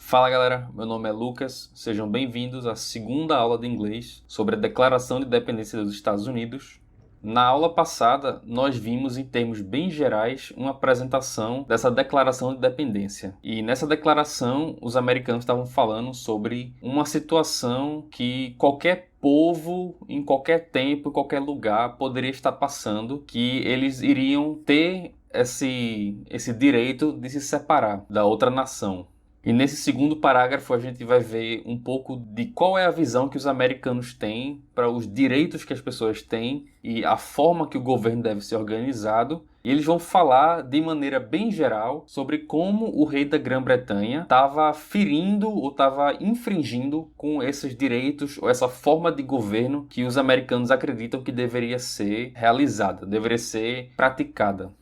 Fala galera, meu nome é Lucas, sejam bem-vindos à segunda aula de inglês sobre a Declaração de Independência dos Estados Unidos. Na aula passada, nós vimos em termos bem gerais uma apresentação dessa Declaração de Independência. E nessa declaração, os americanos estavam falando sobre uma situação que qualquer povo, em qualquer tempo, em qualquer lugar, poderia estar passando, que eles iriam ter esse direito de se separar da outra nação. E nesse segundo parágrafo a gente vai ver um pouco de qual é a visão que os americanos têm para os direitos que as pessoas têm e a forma que o governo deve ser organizado. E eles vão falar de maneira bem geral sobre como o rei da Grã-Bretanha estava ferindo ou estava infringindo com esses direitos ou essa forma de governo que os americanos acreditam que deveria ser realizada, deveria ser praticada.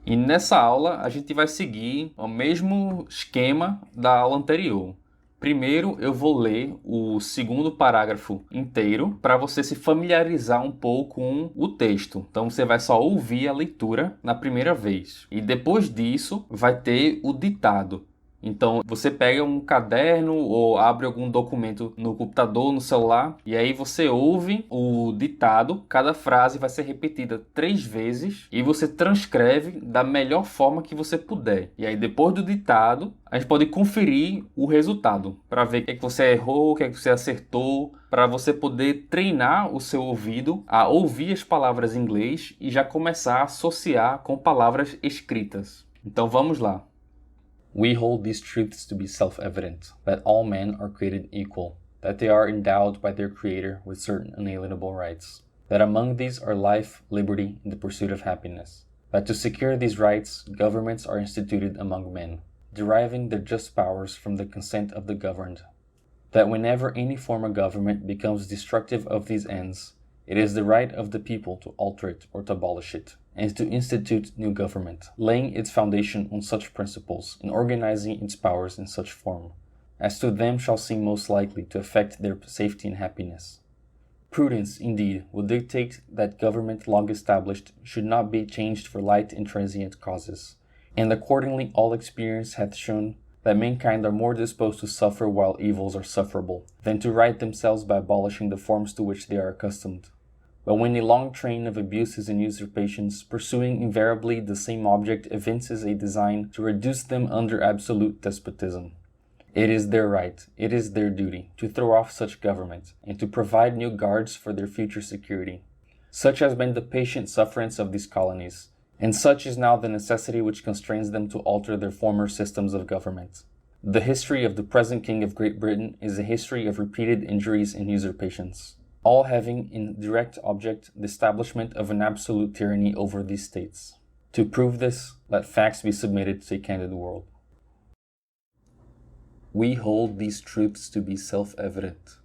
E nessa aula a gente vai seguir o mesmo esquema da aula anterior. Primeiro eu vou ler o segundo parágrafo inteiro para você se familiarizar um pouco com o texto. Então você vai só ouvir a leitura na primeira vez. E depois disso vai ter o ditado. Então você pega um caderno ou abre algum documento no computador, no celular, e aí você ouve o ditado. Cada frase vai ser repetida 3 vezes e você transcreve da melhor forma que você puder. E aí depois do ditado, a gente pode conferir o resultado para ver o que é que você errou, o que é que você acertou, para você poder treinar o seu ouvido a ouvir as palavras em inglês e já começar a associar com palavras escritas. Então vamos lá. We hold these truths to be self-evident, that all men are created equal, that they are endowed by their Creator with certain inalienable rights, that among these are life, liberty, and the pursuit of happiness, that to secure these rights, governments are instituted among men, deriving their just powers from the consent of the governed, that whenever any form of government becomes destructive of these ends, it is the right of the people to alter it or to abolish it, and to institute new government, laying its foundation on such principles and organizing its powers in such form, as to them shall seem most likely to affect their safety and happiness. Prudence, indeed, would dictate that government long established should not be changed for light and transient causes, and accordingly all experience hath shown that mankind are more disposed to suffer while evils are sufferable, than to right themselves by abolishing the forms to which they are accustomed. But when a long train of abuses and usurpations, pursuing invariably the same object, evinces a design to reduce them under absolute despotism, it is their right, it is their duty, to throw off such government, and to provide new guards for their future security. Such has been the patient sufferance of these colonies, and such is now the necessity which constrains them to alter their former systems of government. The history of the present King of Great Britain is a history of repeated injuries and usurpations, all having in direct object the establishment of an absolute tyranny over these states. To prove this, let facts be submitted to a candid world. We hold these truths to be self-evident.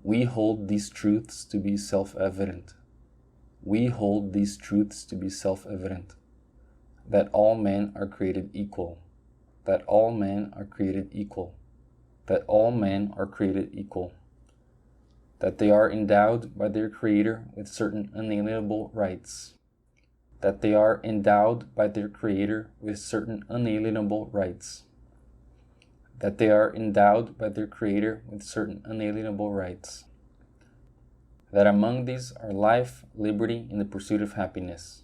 We hold these truths to be self-evident. We hold these truths to be self-evident, that all men are created equal, that all men are created equal, that all men are created equal, that they are endowed by their Creator with certain unalienable rights, that they are endowed by their Creator with certain unalienable rights, that they are endowed by their Creator with certain unalienable rights, that among these are life, liberty, and the pursuit of happiness,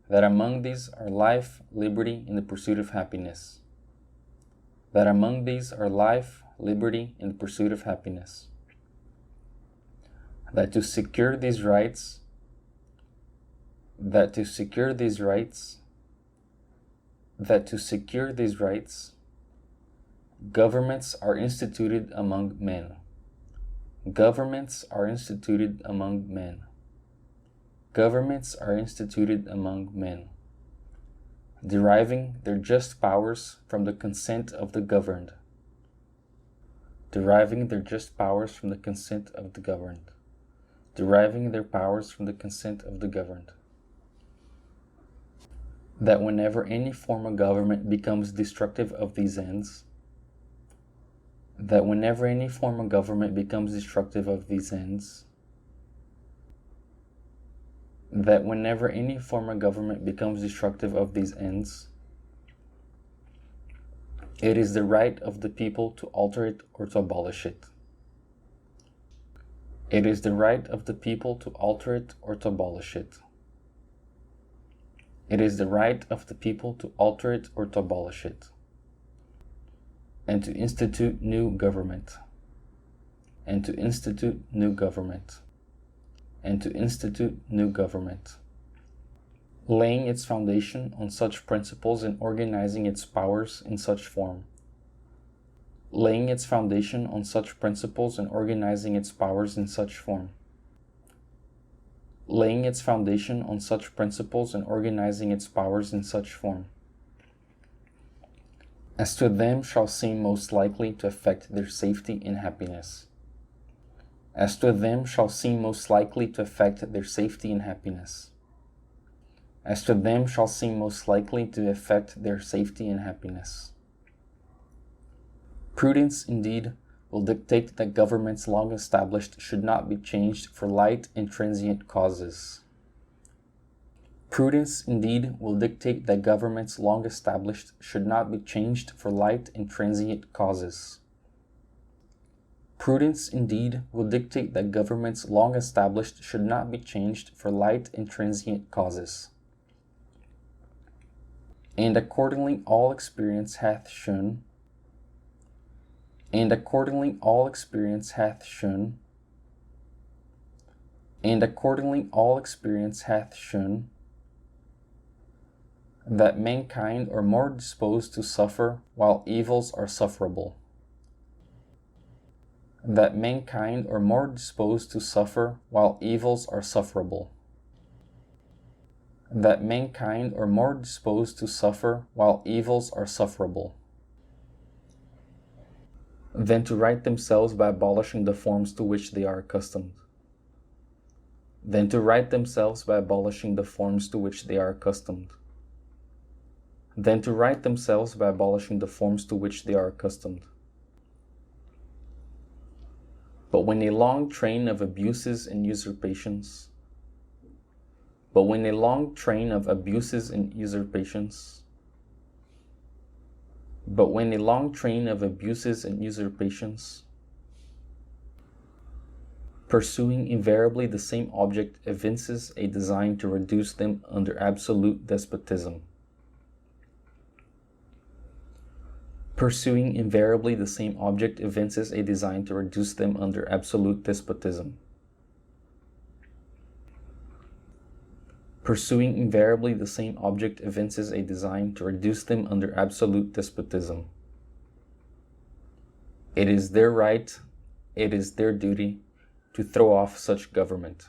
that among these are life, liberty, and the pursuit of happiness, that among these are life, liberty, and the pursuit of happiness, that to secure these rights, that to secure these rights, that to secure these rights, governments are instituted among men. Governments are instituted among men. Governments are instituted among men, deriving their just powers from the consent of the governed. Deriving their just powers from the consent of the governed. Deriving their powers from the consent of the governed. That whenever any form of government becomes destructive of these ends, that whenever any form of government becomes destructive of these ends, that whenever any form of government becomes destructive of these ends, It is the right of the people to alter it or to abolish it. It is the right of the people to alter it or to abolish it. It is the right of the people to alter it or to abolish it, and to institute new government, and to institute new government, and to institute new government, laying its foundation on such principles and organizing its powers in such form, laying its foundation on such principles and organizing its powers in such form, laying its foundation on such principles and organizing its powers in such form, as to them shall seem most likely to affect their safety and happiness, as to them shall seem most likely to affect their safety and happiness, as to them shall seem most likely to affect their safety and happiness. Prudence, indeed, will dictate that governments long established should not be changed for light and transient causes. Prudence, indeed, will dictate that governments long established should not be changed for light and transient causes. Prudence, indeed, will dictate that governments long established should not be changed for light and transient causes. And accordingly all experience hath shown, and accordingly all experience hath shown, and accordingly all experience hath shown, that mankind are more disposed to suffer while evils are sufferable. That mankind are more disposed to suffer while evils are sufferable. That mankind are more disposed to suffer while evils are sufferable, than to right themselves by abolishing the forms to which they are accustomed. Than to right themselves by abolishing the forms to which they are accustomed. Than to right themselves by abolishing the forms to which they are accustomed. But when a long train of abuses and usurpations, but when a long train of abuses and usurpations, but when a long train of abuses and usurpations, pursuing invariably the same object, evinces a design to reduce them under absolute despotism. Pursuing invariably the same object evinces a design to reduce them under absolute despotism. Pursuing invariably the same object evinces a design to reduce them under absolute despotism. It is their right, it is their duty to throw off such government.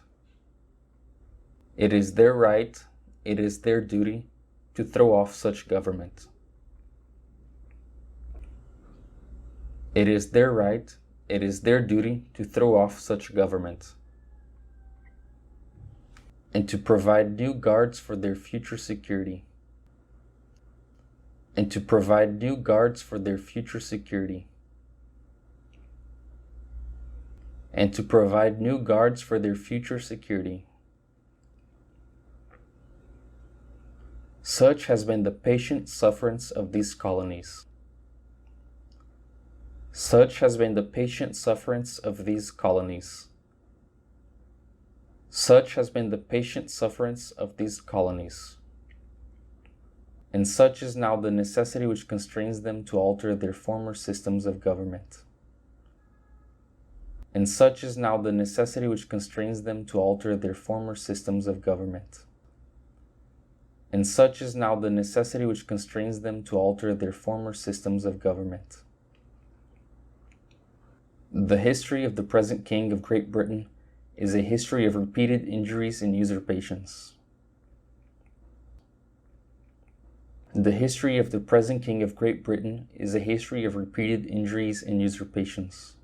It is their right, it is their duty to throw off such government. It is their right, it is their duty to throw off such government, and to provide new guards for their future security. And to provide new guards for their future security. And to provide new guards for their future security. Such has been the patient sufferance of these colonies. Such has been the patient sufferance of these colonies. Such has been the patient sufferance of these colonies. And such is now the necessity which constrains them to alter their former systems of government. And such is now the necessity which constrains them to alter their former systems of government. And such is now the necessity which constrains them to alter their former systems of government. The history of the present King of Great Britain is a history of repeated injuries and usurpations. The history of the present King of Great Britain is a history of repeated injuries and usurpations.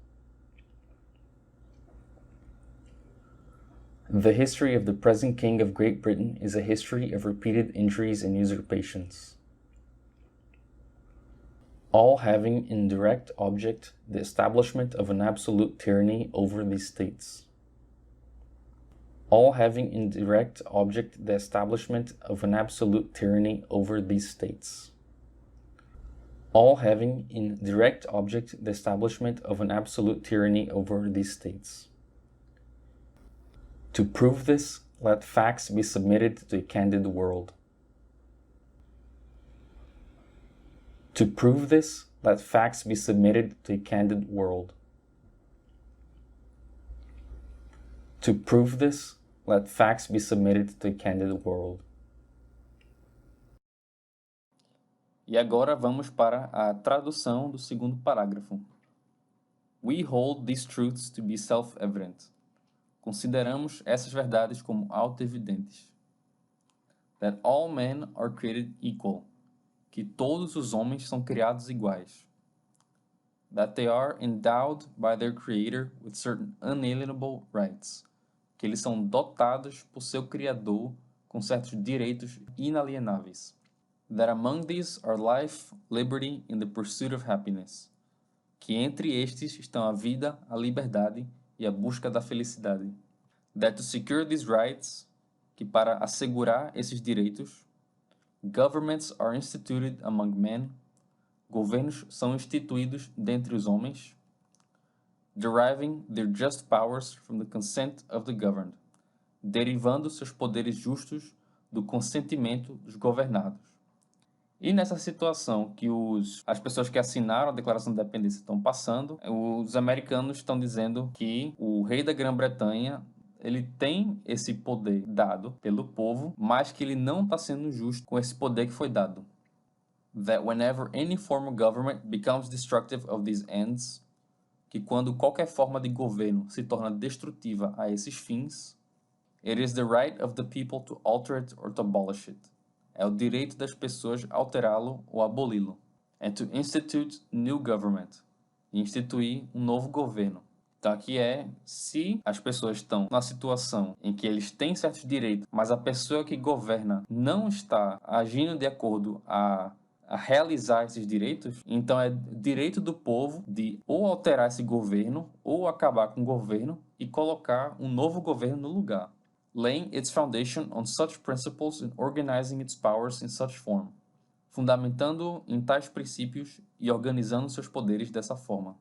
The history of the present King of Great Britain is a history of repeated injuries and usurpations, all having in direct object the establishment of an absolute tyranny over these states. All having in direct object the establishment of an absolute tyranny over these states. all having in direct object the establishment of an absolute tyranny over these states. To prove this, let facts be submitted to a candid world. To prove this, let facts be submitted to a candid world. To prove this, let facts be submitted to a candid world. E agora vamos para a tradução do segundo parágrafo. We hold these truths to be self-evident. Consideramos essas verdades como auto-evidentes. That all men are created equal. Que todos os homens são criados iguais. That they are endowed by their creator with certain unalienable rights. Que eles são dotados por seu criador com certos direitos inalienáveis. That among these are life, liberty and the pursuit of happiness. Que entre estes estão a vida, a liberdade e a busca da felicidade. That to secure these rights, que para assegurar esses direitos, governments are instituted among men, governos são instituídos dentre os homens, deriving their just powers from the consent of the governed, derivando seus poderes justos do consentimento dos governados. E nessa situação que as pessoas que assinaram a Declaração de Independência estão passando, os americanos estão dizendo que o rei da Grã-Bretanha ele tem esse poder dado pelo povo, mas que ele não está sendo justo com esse poder que foi dado. That whenever any form of government becomes destructive of these ends, que quando qualquer forma de governo se torna destrutiva a esses fins, it is the right of the people to alter it or to abolish it. É o direito das pessoas alterá-lo ou aboli-lo. And to institute new government. E instituir um novo governo. Então aqui se as pessoas estão na situação em que eles têm certos direitos, mas a pessoa que governa não está agindo de acordo a realizar esses direitos, então é direito do povo de ou alterar esse governo ou acabar com o governo e colocar um novo governo no lugar. Laying its foundation on such principles and organizing its powers in such form. Fundamentando em tais princípios e organizando seus poderes dessa forma.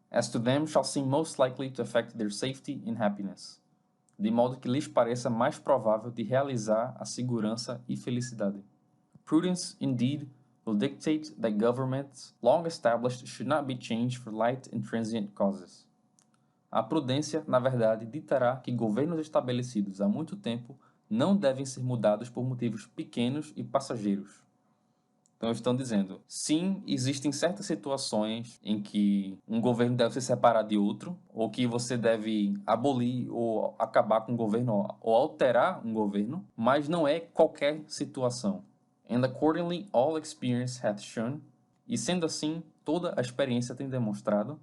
As to them shall seem most likely to affect their safety and happiness. De modo que lhes pareça mais provável de realizar a segurança e felicidade. Prudence, indeed, will dictate that governments long established should not be changed for light and transient causes. A prudência, na verdade, ditará que governos estabelecidos há muito tempo não devem ser mudados por motivos pequenos e passageiros. Então, estão dizendo, sim, existem certas situações em que um governo deve se separar de outro, ou que você deve abolir ou acabar com um governo, ou alterar um governo, mas não é qualquer situação. And accordingly, all experience hath shown, e sendo assim, toda a experiência tem demonstrado.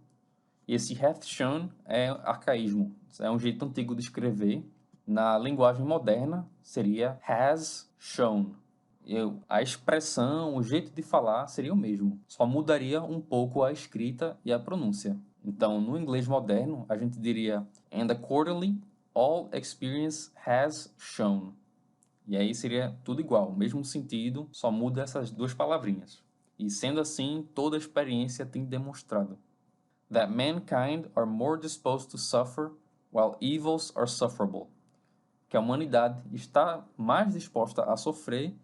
E esse hath shown é arcaísmo, é um jeito antigo de escrever. Na linguagem moderna, seria has shown. A expressão, o jeito de falar seria o mesmo, só mudaria um pouco a escrita e a pronúncia. Então, no inglês moderno, a gente diria and accordingly, all experience has shown. E aí seria tudo igual, mesmo sentido, só muda essas duas palavrinhas. E sendo assim, toda a experiência tem demonstrado. That mankind are more disposed to suffer, while evils are sufferable. Que a humanidade está mais disposta a sofrer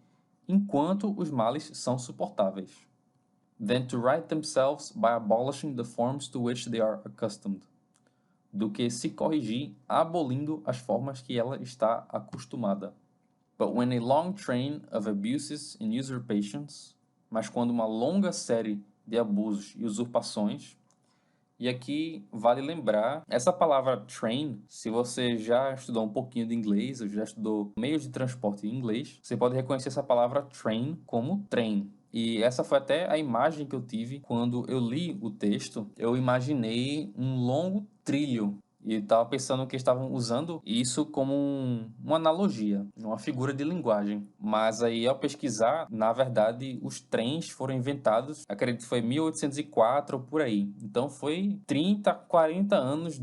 enquanto os males são suportáveis. Than to right themselves by abolishing the forms to which they are accustomed. Do que se corrigir abolindo as formas que ela está acostumada. But when a long train of abuses and usurpations, mas quando uma longa série de abusos e usurpações, e aqui vale lembrar, essa palavra train, se você já estudou um pouquinho de inglês, ou já estudou meios de transporte em inglês, você pode reconhecer essa palavra train como trem. E essa foi até a imagem que eu tive quando eu li o texto. Eu imaginei um longo trilho e estava pensando que estavam usando isso como uma analogia, uma figura de linguagem. Mas aí, ao pesquisar, na verdade, os trens foram inventados, acredito que foi em 1804 ou por aí. Então, foi 30, 40 anos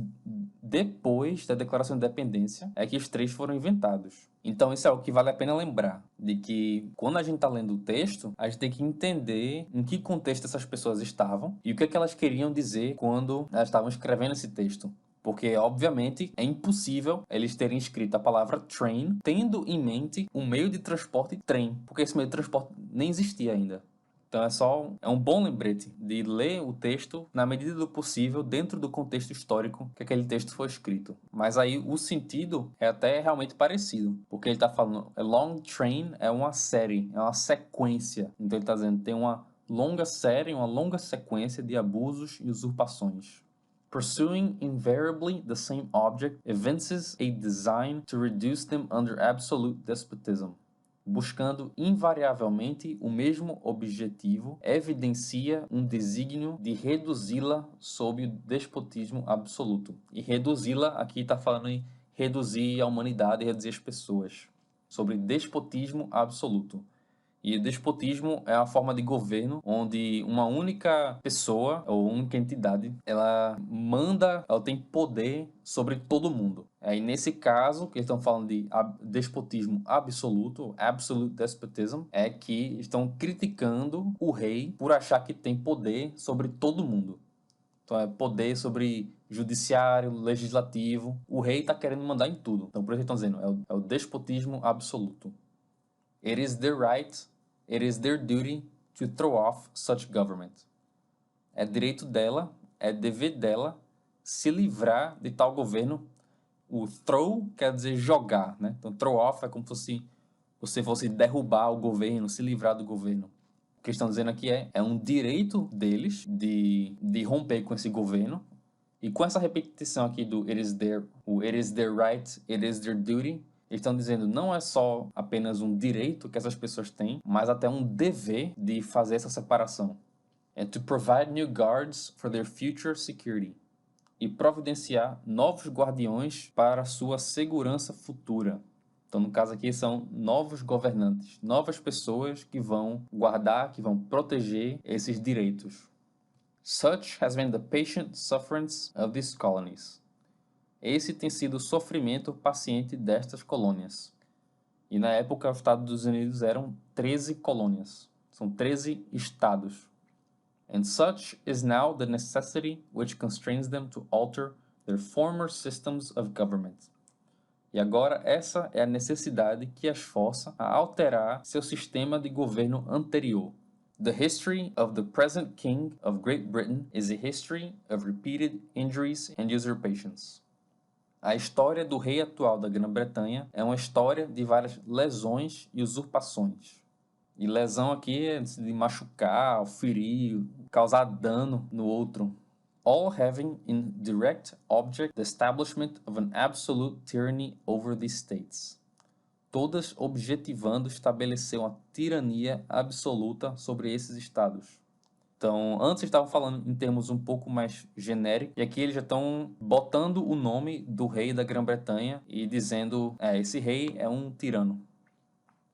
depois da Declaração de Independência é que os trens foram inventados. Então isso é algo que vale a pena lembrar, de que quando a gente está lendo o texto, a gente tem que entender em que contexto essas pessoas estavam e o que é que elas queriam dizer quando elas estavam escrevendo esse texto. Porque, obviamente, é impossível eles terem escrito a palavra train tendo em mente um meio de transporte trem, porque esse meio de transporte nem existia ainda. Então é um bom lembrete de ler o texto na medida do possível dentro do contexto histórico que aquele texto foi escrito. Mas aí o sentido é até realmente parecido, porque ele está falando, a long train é uma série, é uma sequência. Então ele está dizendo, tem uma longa série, uma longa sequência de abusos e usurpações. Pursuing invariably the same object evinces a design to reduce them under absolute despotism. Buscando invariavelmente o mesmo objetivo, evidencia um desígnio de reduzi-la sob o despotismo absoluto. E reduzi-la, aqui está falando em reduzir a humanidade, reduzir as pessoas. Sobre despotismo absoluto. E despotismo é uma forma de governo onde uma única pessoa ou única entidade, ela manda, ela tem poder sobre todo mundo. Aí nesse caso, que eles estão falando de despotismo absoluto, absolute despotism, é que estão criticando o rei por achar que tem poder sobre todo mundo. Então é poder sobre judiciário, legislativo. O rei está querendo mandar em tudo. Então por isso eles estão dizendo, é o despotismo absoluto. It is their duty to throw off such government. É direito dela, é dever dela se livrar de tal governo. O throw quer dizer jogar, né? Então throw off é como se você fosse derrubar o governo, se livrar do governo. O que estão dizendo aqui é um direito deles de romper com esse governo. E com essa repetição aqui do it is their right, it is their duty, eles estão dizendo não é só apenas um direito que essas pessoas têm, mas até um dever de fazer essa separação. And to provide new guards for their future security. E providenciar novos guardiões para a sua segurança futura. Então, no caso aqui, são novos governantes, novas pessoas que vão guardar, que vão proteger esses direitos. Such has been the patient sufferance of these colonies. Esse tem sido o sofrimento paciente destas colônias. E na época, os Estados Unidos eram 13 colônias. São 13 estados. And such is now the necessity which constrains them to alter their former systems of government. E agora essa é a necessidade que as força a alterar seu sistema de governo anterior. The history of the present king of Great Britain is a history of repeated injuries and usurpations. A história do rei atual da Grã-Bretanha é uma história de várias lesões e usurpações. E lesão aqui é de machucar, ferir, causar dano no outro. All having in direct object the establishment of an absolute tyranny over the states. Todas objetivando estabelecer uma tirania absoluta sobre esses estados. Então, antes estavam falando em termos um pouco mais genéricos, e aqui eles já estão botando o nome do rei da Grã-Bretanha e dizendo, esse rei é um tirano.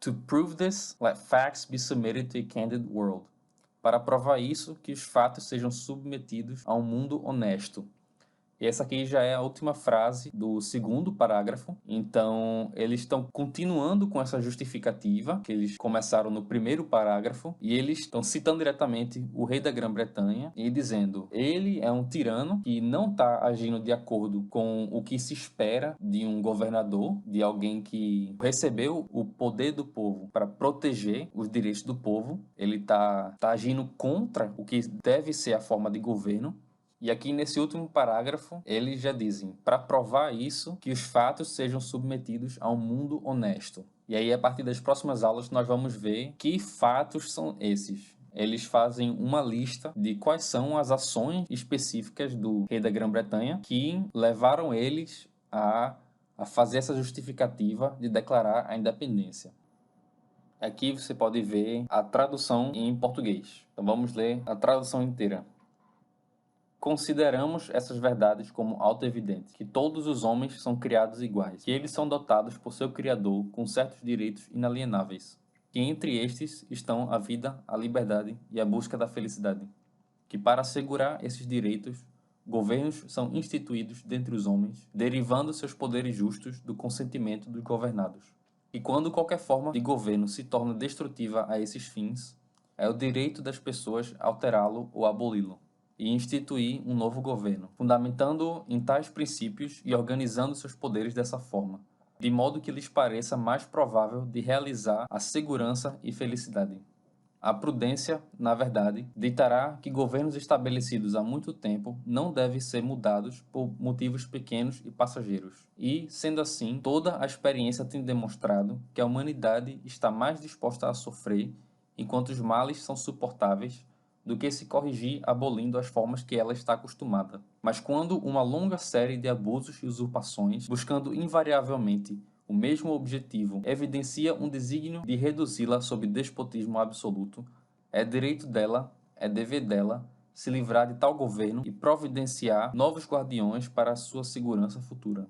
To prove this, let facts be submitted to a candid world. Para provar isso, que os fatos sejam submetidos a um mundo honesto. E essa aqui já é a última frase do segundo parágrafo. Então, eles estão continuando com essa justificativa que eles começaram no primeiro parágrafo. E eles estão citando diretamente o rei da Grã-Bretanha e dizendo: ele é um tirano que não está agindo de acordo com o que se espera de um governador, de alguém que recebeu o poder do povo para proteger os direitos do povo. Ele está agindo contra o que deve ser a forma de governo. E aqui nesse último parágrafo, eles já dizem, para provar isso, que os fatos sejam submetidos a um mundo honesto. E aí, a partir das próximas aulas, nós vamos ver que fatos são esses. Eles fazem uma lista de quais são as ações específicas do rei da Grã-Bretanha que levaram eles a fazer essa justificativa de declarar a independência. Aqui você pode ver a tradução em português. Então vamos ler a tradução inteira. Consideramos essas verdades como auto-evidentes, que todos os homens são criados iguais, que eles são dotados por seu Criador com certos direitos inalienáveis, que entre estes estão a vida, a liberdade e a busca da felicidade, que para assegurar esses direitos, governos são instituídos dentre os homens, derivando seus poderes justos do consentimento dos governados, E quando qualquer forma de governo se torna destrutiva a esses fins, é o direito das pessoas alterá-lo ou aboli-lo, e instituir um novo governo, fundamentando-o em tais princípios e organizando seus poderes dessa forma, de modo que lhes pareça mais provável de realizar a segurança e felicidade. A prudência, na verdade, ditará que governos estabelecidos há muito tempo não devem ser mudados por motivos pequenos e passageiros. E, sendo assim, toda a experiência tem demonstrado que a humanidade está mais disposta a sofrer enquanto os males são suportáveis do que se corrigir abolindo as formas que ela está acostumada. Mas quando uma longa série de abusos e usurpações, buscando invariavelmente o mesmo objetivo, evidencia um desígnio de reduzi-la sob despotismo absoluto, é direito dela, é dever dela, se livrar de tal governo e providenciar novos guardiões para a sua segurança futura.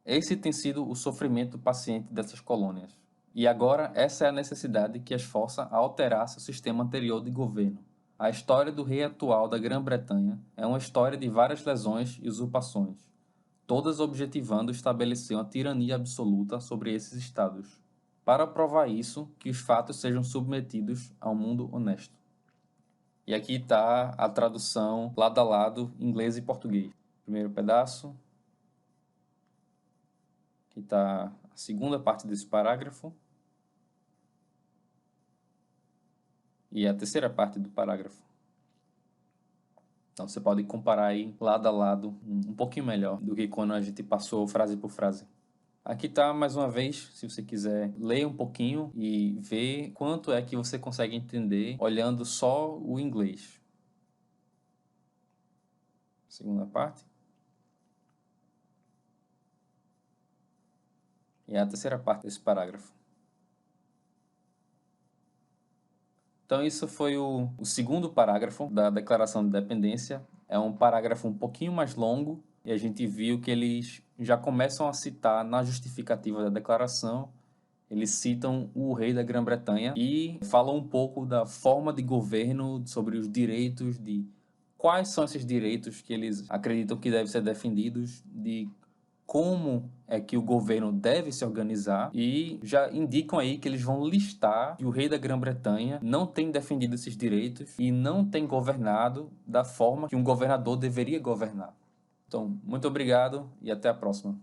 Esse tem sido o sofrimento paciente dessas colônias. E agora essa é a necessidade que as força a alterar seu sistema anterior de governo. A história do rei atual da Grã-Bretanha é uma história de várias lesões e usurpações, todas objetivando estabelecer uma tirania absoluta sobre esses estados, para provar isso, que os fatos sejam submetidos a um mundo honesto. E aqui está a tradução lado a lado, inglês e português. Primeiro pedaço. Aqui está a segunda parte desse parágrafo. E a terceira parte do parágrafo. Então você pode comparar aí lado a lado um pouquinho melhor do que quando a gente passou frase por frase. Aqui está mais uma vez, se você quiser ler um pouquinho e ver quanto é que você consegue entender olhando só o inglês. Segunda parte. E a terceira parte desse parágrafo. Então isso foi o segundo parágrafo da Declaração de Independência. É um parágrafo um pouquinho mais longo e a gente viu que eles já começam a citar na justificativa da declaração, eles citam o rei da Grã-Bretanha e falam um pouco da forma de governo, sobre os direitos, de quais são esses direitos que eles acreditam que devem ser defendidos, de como é que o governo deve se organizar e já indicam aí que eles vão listar que o rei da Grã-Bretanha não tem defendido esses direitos e não tem governado da forma que um governador deveria governar. Então, muito obrigado e até a próxima.